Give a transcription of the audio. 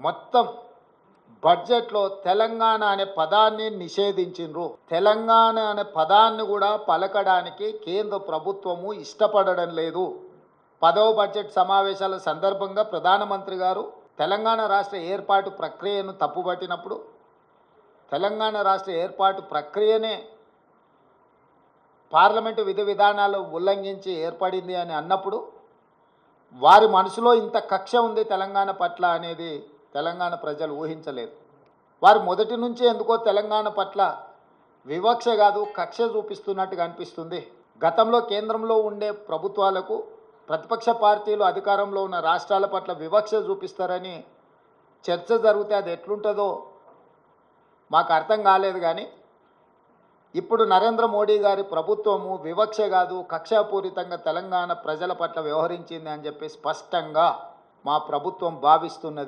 మొత్తం బడ్జెట్లో తెలంగాణ అనే పదాన్ని నిషేధించిండ్రు. తెలంగాణ అనే పదాన్ని కూడా పలకడానికి కేంద్ర ప్రభుత్వము ఇష్టపడడం లేదు. 10వ బడ్జెట్ సమావేశాల సందర్భంగా ప్రధానమంత్రి గారు తెలంగాణ రాష్ట్ర ఏర్పాటు ప్రక్రియను తప్పుపట్టినప్పుడు, తెలంగాణ రాష్ట్ర ఏర్పాటు ప్రక్రియనే పార్లమెంటు విధి విధానాలు ఉల్లంఘించి ఏర్పడింది అని అన్నప్పుడు, వారి మనసులో ఇంత కక్ష ఉంది తెలంగాణ పట్ల అనేది తెలంగాణ ప్రజలు ఊహించలేదు. వారు మొదటి నుంచి ఎందుకో తెలంగాణ పట్ల వివక్ష కాదు కక్ష చూపిస్తున్నట్టుగా అనిపిస్తుంది. గతంలో కేంద్రంలో ఉండే ప్రభుత్వాలకు ప్రతిపక్ష పార్టీలు అధికారంలో ఉన్న రాష్ట్రాల పట్ల వివక్ష చూపిస్తారని చర్చ జరిగితే అది ఎట్లుంటుందో మాకు అర్థం కాలేదు. కానీ ఇప్పుడు నరేంద్ర మోడీ గారి ప్రభుత్వము వివక్ష కాదు కక్షాపూరితంగా తెలంగాణ ప్రజల పట్ల వ్యవహరించింది అని చెప్పి స్పష్టంగా మా ప్రభుత్వం భావిస్తున్నది.